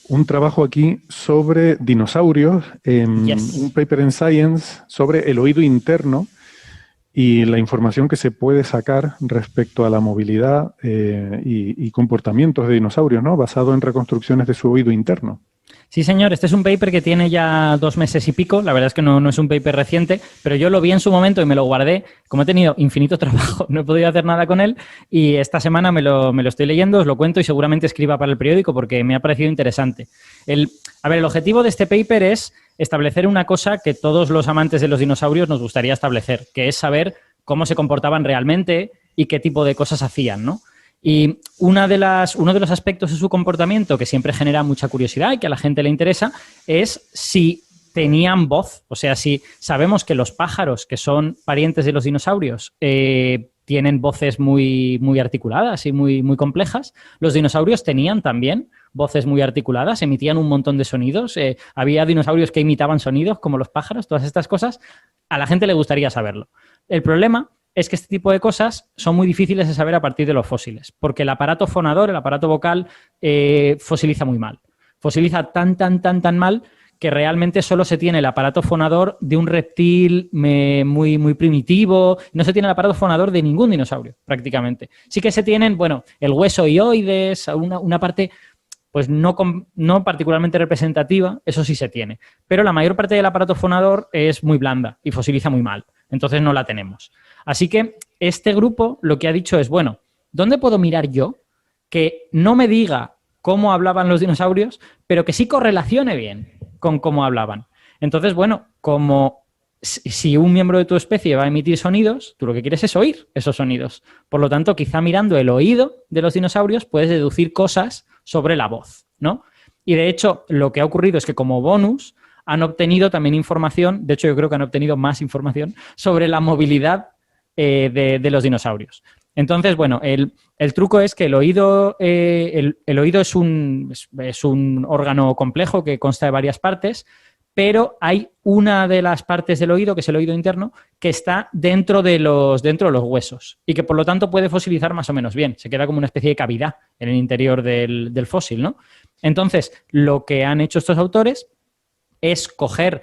un trabajo aquí sobre dinosaurios, un Yes. paper en Science sobre el oído interno y la información que se puede sacar respecto a la movilidad y comportamientos de dinosaurios, ¿no? Basado en reconstrucciones de su oído interno. Sí, señor, este es un paper que tiene ya 2 meses y pico, la verdad es que no es un paper reciente, pero yo lo vi en su momento y me lo guardé, como he tenido infinito trabajo, no he podido hacer nada con él y esta semana me lo estoy leyendo, os lo cuento y seguramente escriba para el periódico porque me ha parecido interesante. El objetivo de este paper es establecer una cosa que todos los amantes de los dinosaurios nos gustaría establecer, que es saber cómo se comportaban realmente y qué tipo de cosas hacían, ¿no? Y uno de los aspectos de su comportamiento que siempre genera mucha curiosidad y que a la gente le interesa es si tenían voz. O sea, si sabemos que los pájaros, que son parientes de los dinosaurios, tienen voces muy, muy articuladas y muy, muy complejas, los dinosaurios tenían también voces muy articuladas, emitían un montón de sonidos. Había dinosaurios que imitaban sonidos, como los pájaros, todas estas cosas. A la gente le gustaría saberlo. El problema es que este tipo de cosas son muy difíciles de saber a partir de los fósiles, porque el aparato fonador, el aparato vocal, fosiliza muy mal. Fosiliza tan mal que realmente solo se tiene el aparato fonador de un reptil muy, muy primitivo. No se tiene el aparato fonador de ningún dinosaurio, prácticamente. Sí que se tienen, bueno, el hueso hioides, una parte pues no particularmente representativa, eso sí se tiene. Pero la mayor parte del aparato fonador es muy blanda y fosiliza muy mal. Entonces no la tenemos. Así que este grupo lo que ha dicho es, bueno, ¿dónde puedo mirar yo que no me diga cómo hablaban los dinosaurios, pero que sí correlacione bien con cómo hablaban? Entonces, bueno, como si un miembro de tu especie va a emitir sonidos, tú lo que quieres es oír esos sonidos. Por lo tanto, quizá mirando el oído de los dinosaurios puedes deducir cosas sobre la voz, ¿no? Y de hecho, lo que ha ocurrido es que como bonus han obtenido también información, de hecho yo creo que han obtenido más información sobre la movilidad de los dinosaurios. Entonces, bueno, el truco es que el oído es un órgano complejo que consta de varias partes, pero hay una de las partes del oído, que es el oído interno, que está dentro de los huesos y que por lo tanto puede fosilizar más o menos bien. Se queda como una especie de cavidad en el interior del fósil, ¿no? Entonces, lo que han hecho estos autores es coger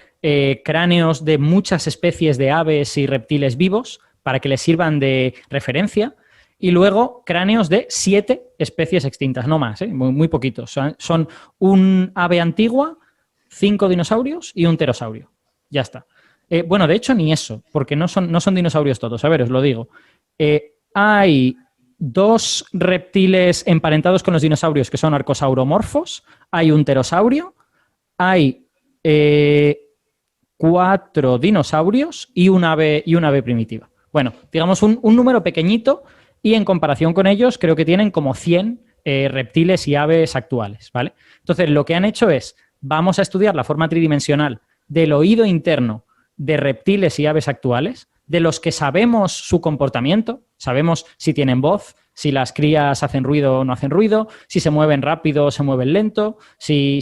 cráneos de muchas especies de aves y reptiles vivos para que les sirvan de referencia y luego cráneos de 7 especies extintas, no más, muy, muy poquitos. Son un ave antigua, 5 dinosaurios y un pterosaurio. Ya está. Bueno, de hecho, ni eso, porque no son dinosaurios todos. A ver, os lo digo. Hay 2 reptiles emparentados con los dinosaurios que son arcosauromorfos, hay un pterosaurio, hay 4 dinosaurios y un ave primitiva. Bueno, digamos un número pequeñito y en comparación con ellos creo que tienen como 100 reptiles y aves actuales, ¿vale? Entonces, lo que han hecho es, vamos a estudiar la forma tridimensional del oído interno de reptiles y aves actuales, de los que sabemos su comportamiento, sabemos si tienen voz, si las crías hacen ruido o no hacen ruido, si se mueven rápido o se mueven lento, si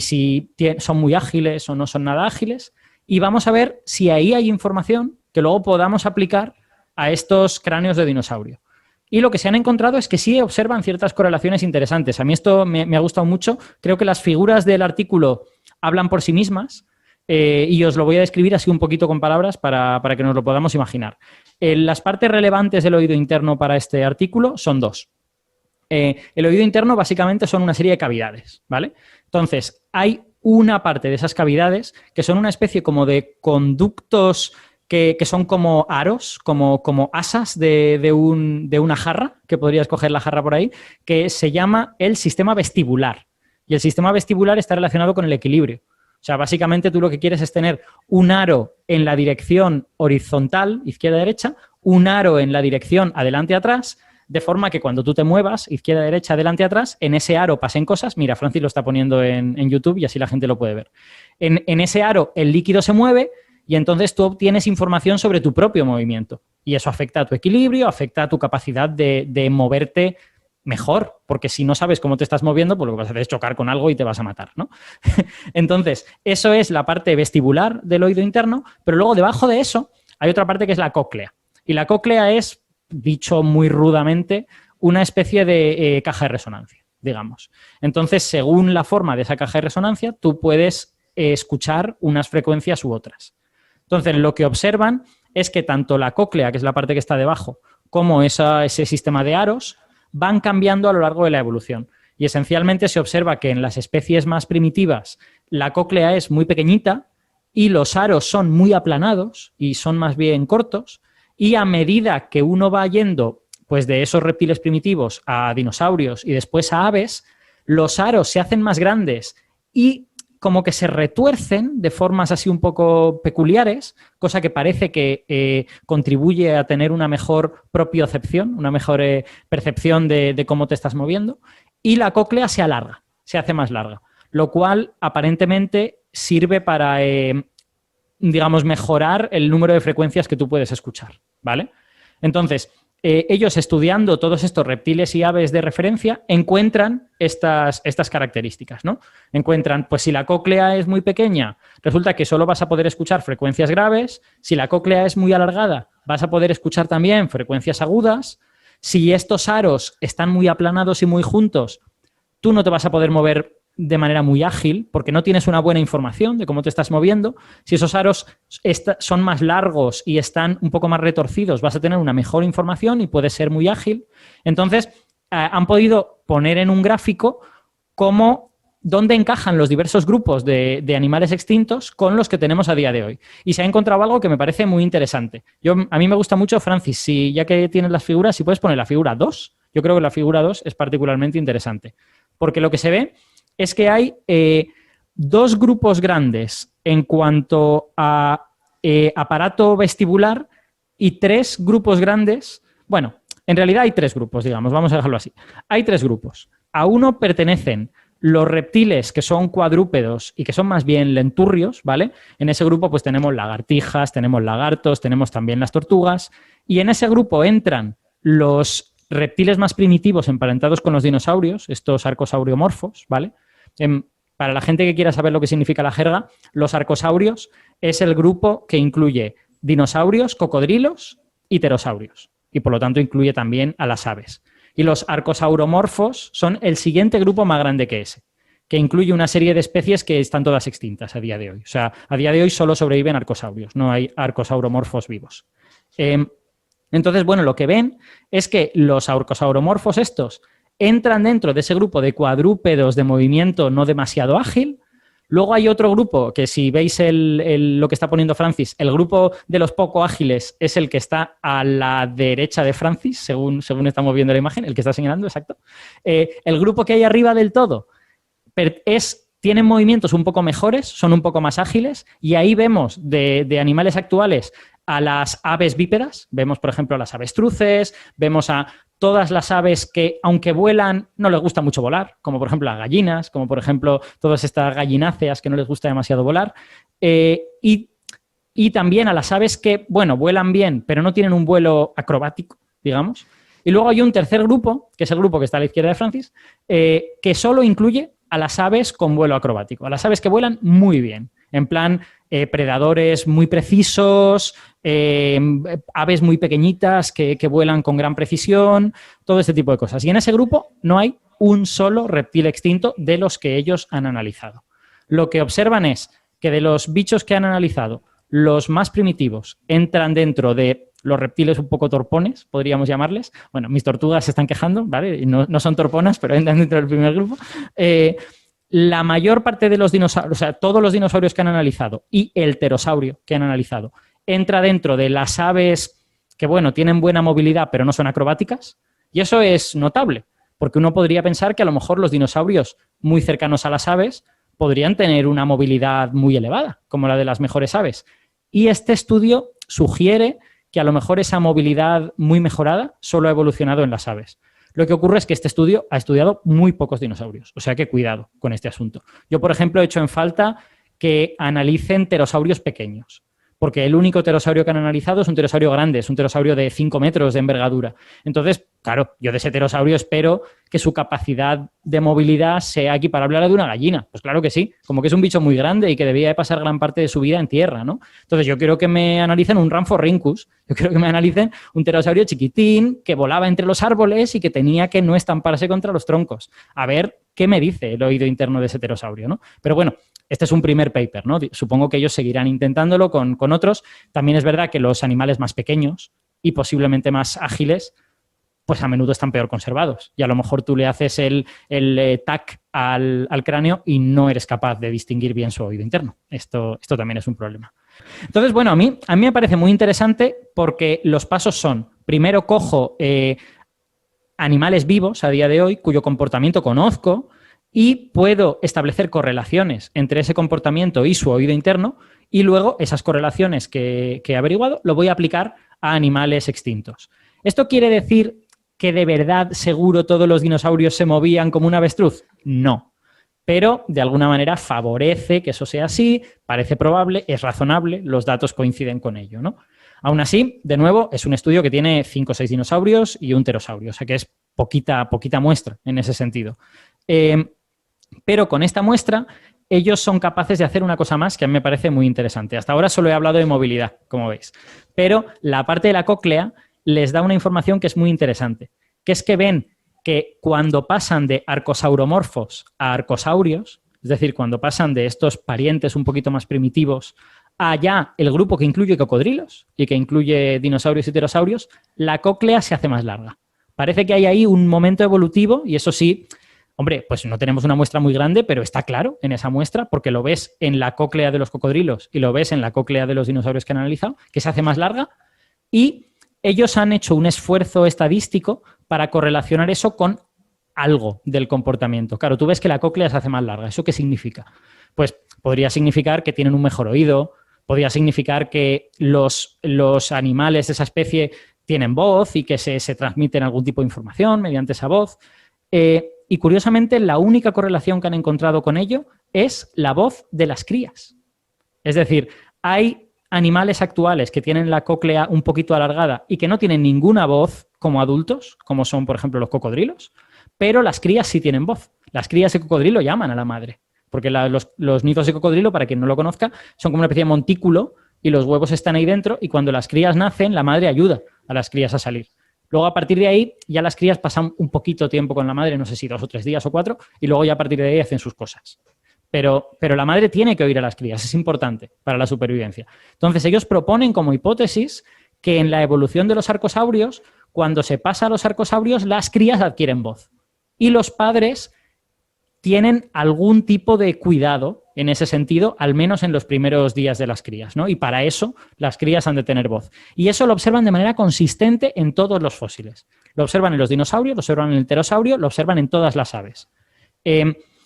son muy ágiles o no son nada ágiles, y vamos a ver si ahí hay información que luego podamos aplicar a estos cráneos de dinosaurio. Y lo que se han encontrado es que sí observan ciertas correlaciones interesantes. A mí esto me ha gustado mucho. Creo que las figuras del artículo hablan por sí mismas y os lo voy a describir así un poquito con palabras para que nos lo podamos imaginar. Las partes relevantes del oído interno para este artículo son 2. El oído interno básicamente son una serie de cavidades, ¿vale? Entonces, hay una parte de esas cavidades que son una especie como de conductos que son como aros, como asas de una jarra, que podrías coger la jarra por ahí, que se llama el sistema vestibular. Y el sistema vestibular está relacionado con el equilibrio. O sea, básicamente tú lo que quieres es tener un aro en la dirección horizontal, izquierda-derecha, un aro en la dirección adelante-atrás, de forma que cuando tú te muevas, izquierda-derecha, adelante-atrás, en ese aro pasen cosas. Mira, Francis lo está poniendo en YouTube y así la gente lo puede ver. En ese aro el líquido se mueve y entonces tú obtienes información sobre tu propio movimiento. Y eso afecta a tu equilibrio, afecta a tu capacidad de moverte mejor, porque si no sabes cómo te estás moviendo, pues lo que vas a hacer es chocar con algo y te vas a matar, ¿no? Entonces, eso es la parte vestibular del oído interno, pero luego debajo de eso hay otra parte que es la cóclea. Y la cóclea es, dicho muy rudamente, una especie de caja de resonancia, digamos. Entonces, según la forma de esa caja de resonancia, tú puedes escuchar unas frecuencias u otras. Entonces, lo que observan es que tanto la cóclea, que es la parte que está debajo, como ese sistema de aros, van cambiando a lo largo de la evolución. Y esencialmente se observa que en las especies más primitivas la cóclea es muy pequeñita y los aros son muy aplanados y son más bien cortos, y a medida que uno va yendo pues, de esos reptiles primitivos a dinosaurios y después a aves, los aros se hacen más grandes y como que se retuercen de formas así un poco peculiares, cosa que parece que contribuye a tener una mejor propiocepción, una mejor percepción de cómo te estás moviendo, y la cóclea se alarga, se hace más larga, lo cual aparentemente sirve para, digamos, mejorar el número de frecuencias que tú puedes escuchar, ¿vale? Entonces, ellos estudiando todos estos reptiles y aves de referencia encuentran estas características, ¿no? Encuentran, pues si la cóclea es muy pequeña, resulta que solo vas a poder escuchar frecuencias graves. Si la cóclea es muy alargada, vas a poder escuchar también frecuencias agudas. Si estos aros están muy aplanados y muy juntos, tú no te vas a poder mover de manera muy ágil porque no tienes una buena información de cómo te estás moviendo. Si esos aros son más largos y están un poco más retorcidos, vas a tener una mejor información y puedes ser muy ágil. Entonces, han podido poner en un gráfico dónde encajan los diversos grupos de animales extintos con los que tenemos a día de hoy. Y se ha encontrado algo que me parece muy interesante. A mí me gusta mucho, Francis, ya que tienes las figuras, si puedes poner la figura 2, yo creo que la figura 2 es particularmente interesante. Porque lo que se ve es que hay dos grupos grandes en cuanto a aparato vestibular y tres grupos grandes. Bueno, en realidad hay tres grupos, digamos, vamos a dejarlo así. Hay tres grupos. A uno pertenecen los reptiles que son cuadrúpedos y que son más bien lenturrios, ¿vale? En ese grupo pues tenemos lagartijas, tenemos lagartos, tenemos también las tortugas, y en ese grupo entran los reptiles más primitivos emparentados con los dinosaurios, estos arcosauriomorfos, ¿vale? Para la gente que quiera saber lo que significa la jerga, los arcosaurios es el grupo que incluye dinosaurios, cocodrilos y pterosaurios, y por lo tanto incluye también a las aves. Y los arcosauromorfos son el siguiente grupo más grande que ese, que incluye una serie de especies que están todas extintas a día de hoy. O sea, a día de hoy solo sobreviven arcosaurios, no hay arcosauromorfos vivos. Entonces, bueno, lo que ven es que los arcosauromorfos estos entran dentro de ese grupo de cuadrúpedos de movimiento no demasiado ágil. Luego hay otro grupo que, si veis lo que está poniendo Francis, el grupo de los poco ágiles es el que está a la derecha de Francis, según estamos viendo la imagen, el que está señalando, exacto. El grupo que hay arriba del todo tienen movimientos un poco mejores, son un poco más ágiles, y ahí vemos de animales actuales a las aves bípedas. Vemos, por ejemplo, a las avestruces, vemos a todas las aves que, aunque vuelan, no les gusta mucho volar, como por ejemplo las gallinas, como por ejemplo todas estas gallináceas que no les gusta demasiado volar, y también a las aves que, bueno, vuelan bien, pero no tienen un vuelo acrobático, digamos. Y luego hay un tercer grupo, que es el grupo que está a la izquierda de Francis, que solo incluye a las aves con vuelo acrobático, a las aves que vuelan muy bien, en plan predadores muy precisos, aves muy pequeñitas que vuelan con gran precisión, todo este tipo de cosas. Y en ese grupo no hay un solo reptil extinto de los que ellos han analizado. Lo que observan es que de los bichos que han analizado, los más primitivos entran dentro de los reptiles un poco torpones, podríamos llamarles. Bueno, mis tortugas se están quejando, ¿vale? Y no son torponas, pero entran dentro del primer grupo. La mayor parte de los dinosaurios, o sea, todos los dinosaurios que han analizado y el pterosaurio que han analizado, entra dentro de las aves que, bueno, tienen buena movilidad, pero no son acrobáticas. Y eso es notable, porque uno podría pensar que a lo mejor los dinosaurios muy cercanos a las aves podrían tener una movilidad muy elevada, como la de las mejores aves. Y este estudio sugiere que a lo mejor esa movilidad muy mejorada solo ha evolucionado en las aves. Lo que ocurre es que este estudio ha estudiado muy pocos dinosaurios, o sea que cuidado con este asunto. Yo, por ejemplo, he hecho en falta que analicen pterosaurios pequeños, porque el único pterosaurio que han analizado es un pterosaurio grande, es un pterosaurio de 5 metros de envergadura. Entonces, claro, yo de ese pterosaurio espero que su capacidad de movilidad sea equiparable a la de una gallina. Pues claro que sí, como que es un bicho muy grande y que debía de pasar gran parte de su vida en tierra, ¿no? Entonces yo quiero que me analicen un Rhamphorhynchus, yo quiero que me analicen un pterosaurio chiquitín que volaba entre los árboles y que tenía que no estamparse contra los troncos. A ver qué me dice el oído interno de ese pterosaurio, ¿no? Pero bueno, este es un primer paper, ¿no? Supongo que ellos seguirán intentándolo con otros. También es verdad que los animales más pequeños y posiblemente más ágiles, pues a menudo están peor conservados. Y a lo mejor tú le haces el TAC al cráneo y no eres capaz de distinguir bien su oído interno. Esto también es un problema. Entonces, bueno, a mí me parece muy interesante porque los pasos son, primero cojo animales vivos a día de hoy cuyo comportamiento conozco y puedo establecer correlaciones entre ese comportamiento y su oído interno, y luego esas correlaciones que he averiguado lo voy a aplicar a animales extintos. ¿Esto quiere decir que de verdad seguro todos los dinosaurios se movían como un avestruz? No. Pero de alguna manera favorece que eso sea así, parece probable, es razonable, los datos coinciden con ello, ¿no? Aún así, de nuevo, es un estudio que tiene 5 o 6 dinosaurios y un pterosaurio, o sea que es poquita muestra en ese sentido. Pero con esta muestra, ellos son capaces de hacer una cosa más que a mí me parece muy interesante. Hasta ahora solo he hablado de movilidad, como veis. Pero la parte de la cóclea les da una información que es muy interesante, que es que ven que cuando pasan de arcosauromorfos a arcosaurios, es decir, cuando pasan de estos parientes un poquito más primitivos a ya el grupo que incluye cocodrilos y que incluye dinosaurios y pterosaurios, la cóclea se hace más larga. Parece que hay ahí un momento evolutivo y eso sí. Hombre, pues no tenemos una muestra muy grande, pero está claro en esa muestra, porque lo ves en la cóclea de los cocodrilos y lo ves en la cóclea de los dinosaurios que han analizado, que se hace más larga, y ellos han hecho un esfuerzo estadístico para correlacionar eso con algo del comportamiento. Claro, tú ves que la cóclea se hace más larga. ¿Eso qué significa? Pues podría significar que tienen un mejor oído, podría significar que los animales de esa especie tienen voz y que se transmiten algún tipo de información mediante esa voz. Y curiosamente, la única correlación que han encontrado con ello es la voz de las crías. Es decir, hay animales actuales que tienen la cóclea un poquito alargada y que no tienen ninguna voz como adultos, como son, por ejemplo, los cocodrilos, pero las crías sí tienen voz. Las crías de cocodrilo llaman a la madre, porque los nidos de cocodrilo, para quien no lo conozca, son como una especie de montículo y los huevos están ahí dentro y cuando las crías nacen, la madre ayuda a las crías a salir. Luego, a partir de ahí, ya las crías pasan un poquito tiempo con la madre, no sé si 2 o 3 días o 4, y luego ya a partir de ahí hacen sus cosas. Pero la madre tiene que oír a las crías, es importante para la supervivencia. Entonces, ellos proponen como hipótesis que en la evolución de los arcosaurios, cuando se pasa a los arcosaurios, las crías adquieren voz. Y los padres tienen algún tipo de cuidado en ese sentido, al menos en los primeros días de las crías, ¿no? Y para eso las crías han de tener voz. Y eso lo observan de manera consistente en todos los fósiles. Lo observan en los dinosaurios, lo observan en el pterosaurio, lo observan en todas las aves.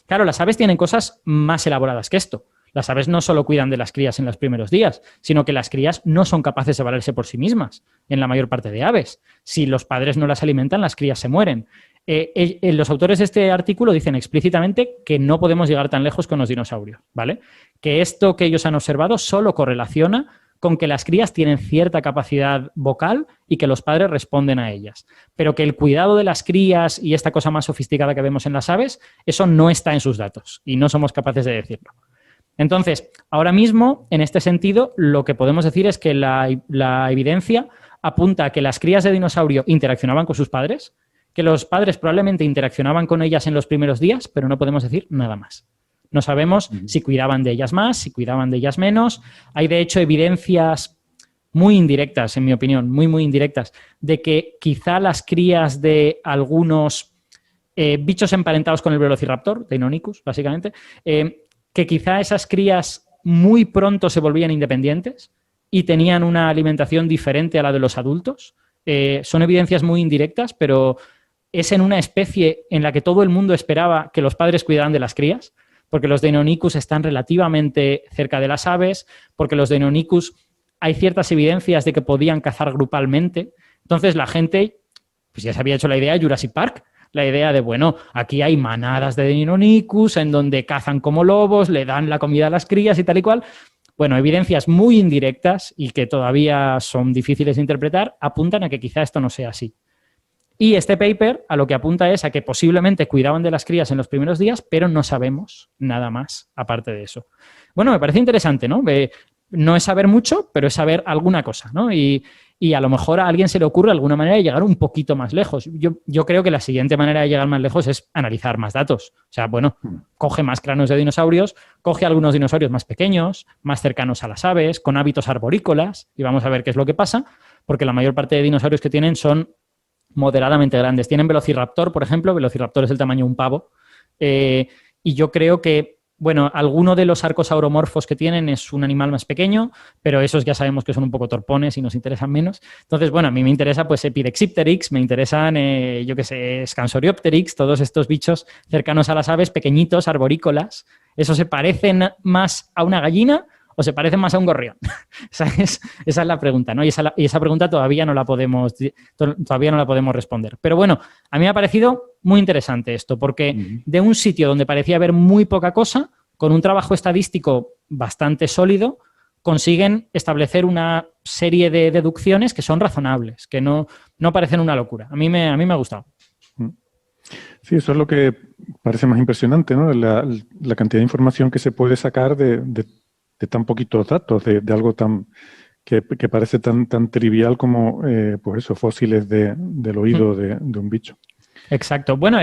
Claro, las aves tienen cosas más elaboradas que esto. Las aves no solo cuidan de las crías en los primeros días, sino que las crías no son capaces de valerse por sí mismas en la mayor parte de aves. Si los padres no las alimentan, las crías se mueren. Los autores de este artículo dicen explícitamente que no podemos llegar tan lejos con los dinosaurios, ¿vale? Que esto que ellos han observado solo correlaciona con que las crías tienen cierta capacidad vocal y que los padres responden a ellas. Pero que el cuidado de las crías y esta cosa más sofisticada que vemos en las aves, eso no está en sus datos y no somos capaces de decirlo. Entonces, ahora mismo, en este sentido, lo que podemos decir es que la evidencia apunta a que las crías de dinosaurio interaccionaban con sus padres, que los padres probablemente interaccionaban con ellas en los primeros días, pero no podemos decir nada más. No sabemos si cuidaban de ellas más, si cuidaban de ellas menos. Hay, de hecho, evidencias muy indirectas, en mi opinión, muy indirectas, de que quizá las crías de algunos bichos emparentados con el Velociraptor, Deinonychus, básicamente, que quizá esas crías muy pronto se volvían independientes y tenían una alimentación diferente a la de los adultos. Son evidencias muy indirectas, pero es en una especie en la que todo el mundo esperaba que los padres cuidaran de las crías, porque los Deinonychus están relativamente cerca de las aves, porque los Deinonychus hay ciertas evidencias de que podían cazar grupalmente. Entonces la gente pues ya se había hecho la idea de Jurassic Park, la idea de, bueno, aquí hay manadas de Deinonychus en donde cazan como lobos, le dan la comida a las crías y tal y cual. bueno, evidencias muy indirectas y que todavía son difíciles de interpretar, apuntan a que quizá esto no sea así. Y este paper a lo que apunta es a que posiblemente cuidaban de las crías en los primeros días, pero no sabemos nada más aparte de eso. Bueno, me parece interesante, ¿no? No es saber mucho, pero es saber alguna cosa, ¿no? Y a lo mejor a alguien se le ocurre alguna manera de llegar un poquito más lejos. Yo creo que la siguiente manera de llegar más lejos es analizar más datos. O sea, bueno, coge más cráneos de dinosaurios, coge algunos dinosaurios más pequeños, más cercanos a las aves, con hábitos arborícolas, y vamos a ver qué es lo que pasa, porque la mayor parte de dinosaurios que tienen son moderadamente grandes. Tienen Velociraptor, por ejemplo. Velociraptor es el tamaño de un pavo. Y yo creo que, bueno, alguno de los arcosauromorfos que tienen es un animal más pequeño, pero esos ya sabemos que son un poco torpones y nos interesan menos. Entonces, bueno, a mí me interesa pues Epidexipteryx, me interesan, yo qué sé, Scansoriopteryx, todos estos bichos cercanos a las aves, pequeñitos, arborícolas. ¿Esos se parecen más a una gallina o se parecen más a un gorrión? Esa es la pregunta, ¿no? Y esa pregunta todavía no la podemos responder. Pero bueno, a mí me ha parecido muy interesante esto, porque de un sitio donde parecía haber muy poca cosa, con un trabajo estadístico bastante sólido, consiguen establecer una serie de deducciones que son razonables, que no parecen una locura. A mí me ha gustado. Sí, eso es lo que parece más impresionante, ¿no? La cantidad de información que se puede sacar de tan poquitos datos, de algo tan que parece tan trivial como pues eso, fósiles del oído de un bicho. Exacto. Bueno,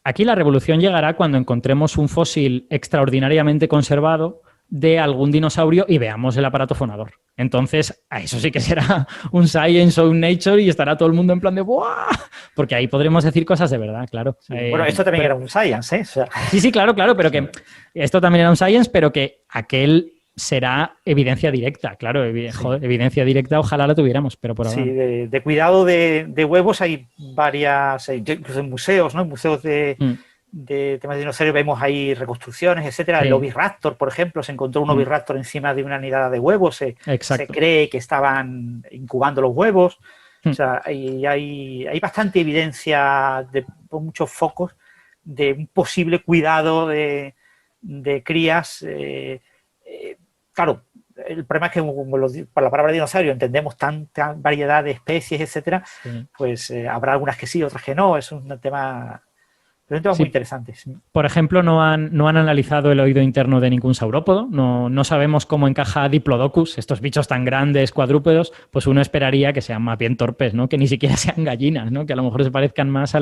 aquí la revolución llegará cuando encontremos un fósil extraordinariamente conservado de algún dinosaurio y veamos el aparato fonador. Entonces, a eso sí que será un Science o un Nature y estará todo el mundo en plan de ¡buah! Porque ahí podremos decir cosas de verdad, claro. Sí. Bueno, esto también era un Science, ¿eh? O sea... Sí, claro, pero que esto también era un Science, pero que aquel será evidencia directa, claro, evidencia directa ojalá la tuviéramos, pero por ahora. Sí, de cuidado de huevos hay varias, incluso en museos, ¿no? En museos de temas de dinosaurios vemos ahí reconstrucciones, etcétera. Sí. El Oviraptor, por ejemplo, se encontró un Oviraptor encima de una nidada de huevos, se cree que estaban incubando los huevos. O sea, hay bastante evidencia por muchos focos de un posible cuidado de crías. Claro, el problema es que por la palabra dinosaurio entendemos tanta variedad de especies, etcétera, pues habrá algunas que sí, otras que no. Es un tema muy interesante. Sí. Por ejemplo, no han analizado el oído interno de ningún saurópodo. No sabemos cómo encaja Diplodocus, estos bichos tan grandes, cuadrúpedos. Pues uno esperaría que sean más bien torpes, ¿no? Que ni siquiera sean gallinas, ¿no? Que a lo mejor se parezcan más a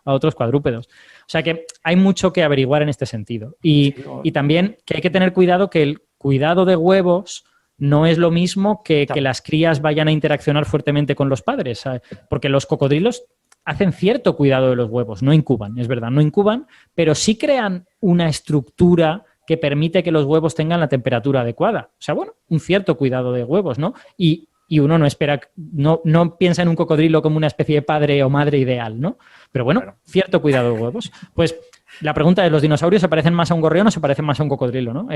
otros cuadrúpedos. O sea que hay mucho que averiguar en este sentido. Y también que hay que tener cuidado que el cuidado de huevos no es lo mismo que las crías vayan a interaccionar fuertemente con los padres, ¿sabes? Porque los cocodrilos hacen cierto cuidado de los huevos, no incuban, es verdad, no incuban, pero sí crean una estructura que permite que los huevos tengan la temperatura adecuada. O sea, bueno, un cierto cuidado de huevos, ¿no? Y uno no espera, no piensa en un cocodrilo como una especie de padre o madre ideal, ¿no? Pero bueno, cierto cuidado de huevos. Pues la pregunta es, ¿los dinosaurios se parecen más a un gorrión o se parecen más a un cocodrilo, ¿no?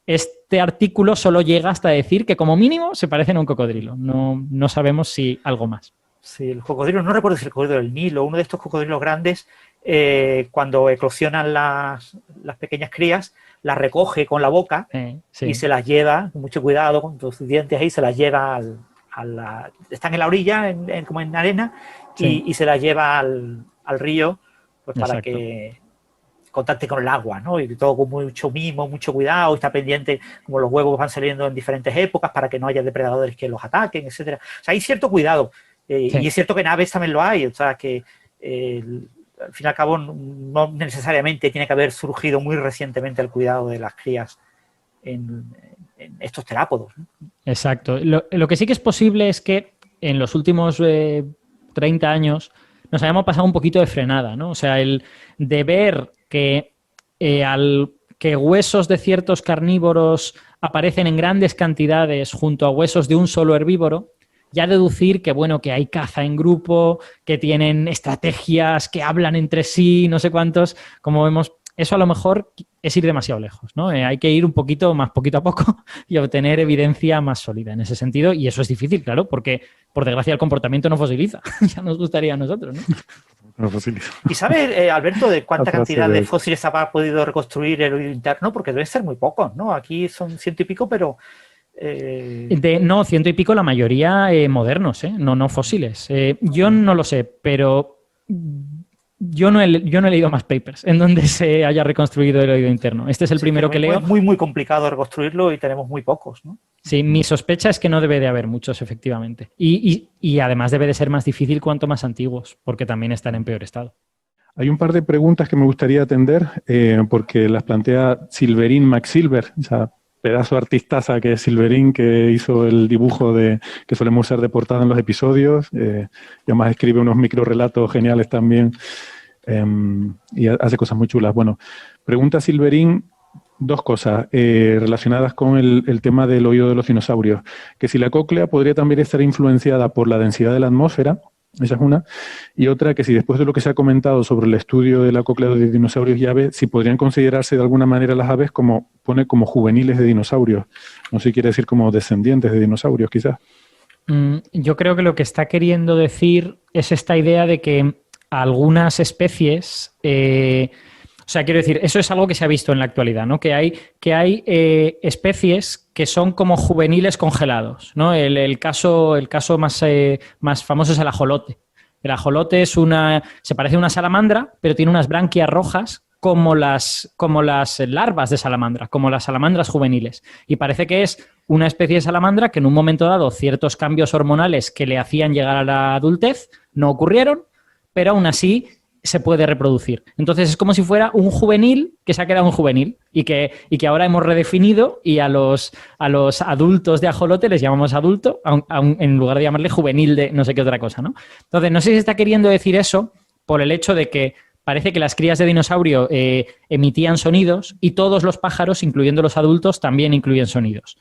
Este artículo solo llega hasta decir que como mínimo se parecen a un cocodrilo. No sabemos si algo más. Sí, los cocodrilos, no recuerdo si el cocodrilo del Nilo, uno de estos cocodrilos grandes, cuando eclosionan las pequeñas crías, las recoge con la boca y se las lleva, con mucho cuidado, con sus dientes ahí, se las lleva están en la orilla, como en arena, y se las lleva al río, pues para que contacte con el agua, ¿no? Y todo con mucho mimo, mucho cuidado, está pendiente como los huevos van saliendo en diferentes épocas para que no haya depredadores que los ataquen, etcétera. O sea, hay cierto cuidado. Y es cierto que en aves también lo hay, o sea, que al fin y al cabo no necesariamente tiene que haber surgido muy recientemente el cuidado de las crías en estos terápodos, ¿no? Exacto. Lo que sí que es posible es que en los últimos 30 años nos hayamos pasado un poquito de frenada, ¿no? O sea, el de ver que que huesos de ciertos carnívoros aparecen en grandes cantidades junto a huesos de un solo herbívoro, ya deducir que, bueno, que hay caza en grupo, que tienen estrategias, que hablan entre sí, no sé cuántos, como vemos, eso a lo mejor es ir demasiado lejos, ¿no? Hay que ir un poquito más poquito a poco y obtener evidencia más sólida en ese sentido, y eso es difícil, claro, porque por desgracia el comportamiento no fosiliza, ya nos gustaría a nosotros, ¿no? Los fósiles. ¿Y sabes, Alberto, de cuánta cantidad de fósiles ha podido reconstruir el oído interno? Porque deben ser muy pocos, ¿no? Aquí son 100 y pico, pero... No, 100 y pico la mayoría modernos, no fósiles. Yo no lo sé, pero yo no he leído más papers en donde se haya reconstruido el oído interno. Este es el primero que leo. Es muy, muy complicado reconstruirlo y tenemos muy pocos, ¿no? Sí, mi sospecha es que no debe de haber muchos, efectivamente. Y además debe de ser más difícil cuanto más antiguos, porque también están en peor estado. Hay un par de preguntas que me gustaría atender, porque las plantea Silverín McSilver, esa pedazo artistaza que es Silverín, que hizo el dibujo que solemos usar de portada en los episodios, y además escribe unos microrelatos geniales también, y hace cosas muy chulas. Bueno, pregunta Silverín dos cosas relacionadas con el tema del oído de los dinosaurios. Que si la cóclea podría también estar influenciada por la densidad de la atmósfera, esa es una. Y otra, que si después de lo que se ha comentado sobre el estudio de la cóclea de dinosaurios y aves, si podrían considerarse de alguna manera las aves como juveniles de dinosaurios. No sé si quiere decir como descendientes de dinosaurios, quizás. Yo creo que lo que está queriendo decir es esta idea de que algunas especies... O sea, quiero decir, eso es algo que se ha visto en la actualidad, ¿no? Que hay especies que son como juveniles congelados, ¿no? El caso más famoso es el ajolote. El ajolote se parece a una salamandra, pero tiene unas branquias rojas como las larvas de salamandra, como las salamandras juveniles. Y parece que es una especie de salamandra que en un momento dado ciertos cambios hormonales que le hacían llegar a la adultez no ocurrieron, pero aún así se puede reproducir. Entonces es como si fuera un juvenil que se ha quedado un juvenil y que ahora hemos redefinido y a los adultos de ajolote les llamamos adulto en lugar de llamarle juvenil de no sé qué otra cosa, ¿no? Entonces no sé si está queriendo decir eso por el hecho de que parece que las crías de dinosaurio emitían sonidos y todos los pájaros, incluyendo los adultos, también incluyen sonidos.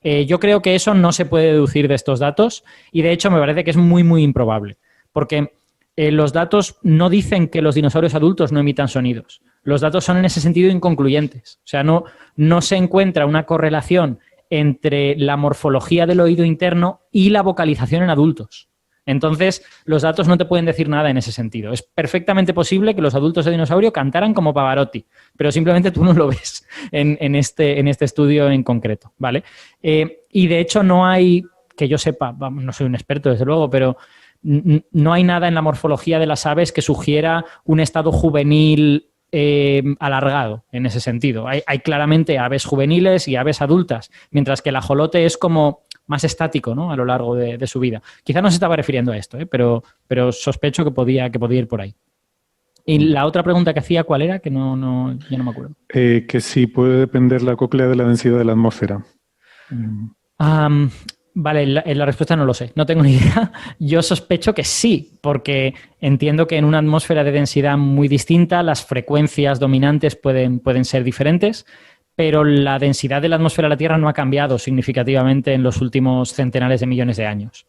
Yo creo que eso no se puede deducir de estos datos y de hecho me parece que es muy, muy improbable porque los datos no dicen que los dinosaurios adultos no emitan sonidos. Los datos son en ese sentido inconcluyentes. O sea, no se encuentra una correlación entre la morfología del oído interno y la vocalización en adultos. Entonces, los datos no te pueden decir nada en ese sentido. Es perfectamente posible que los adultos de dinosaurio cantaran como Pavarotti, pero simplemente tú no lo ves en este estudio en concreto, ¿vale? Y de hecho no hay, que yo sepa, no soy un experto desde luego, pero no hay nada en la morfología de las aves que sugiera un estado juvenil alargado en ese sentido. Hay claramente aves juveniles y aves adultas, mientras que el ajolote es como más estático, ¿no? A lo largo de su vida. Quizá no se estaba refiriendo a esto, pero sospecho que podía ir por ahí. Y la otra pregunta que hacía, ¿cuál era? Que ya no me acuerdo. Que si puede depender la cóclea de la densidad de la atmósfera. Vale, la respuesta no lo sé, no tengo ni idea. Yo sospecho que sí, porque entiendo que en una atmósfera de densidad muy distinta las frecuencias dominantes pueden ser diferentes, pero la densidad de la atmósfera de la Tierra no ha cambiado significativamente en los últimos centenares de millones de años.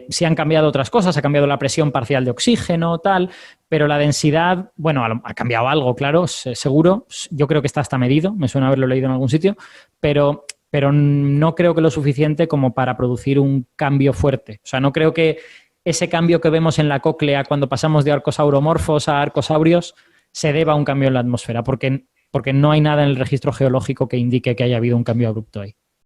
Sí han cambiado otras cosas, ha cambiado la presión parcial de oxígeno, tal, pero la densidad, bueno, ha cambiado algo, claro, seguro. Yo creo que está hasta medido, me suena haberlo leído en algún sitio, pero no creo que lo suficiente como para producir un cambio fuerte. O sea, no creo que ese cambio que vemos en la cóclea cuando pasamos de arcosauromorfos a arcosaurios se deba a un cambio en la atmósfera, porque no hay nada en el registro geológico que indique que haya habido un cambio abrupto ahí.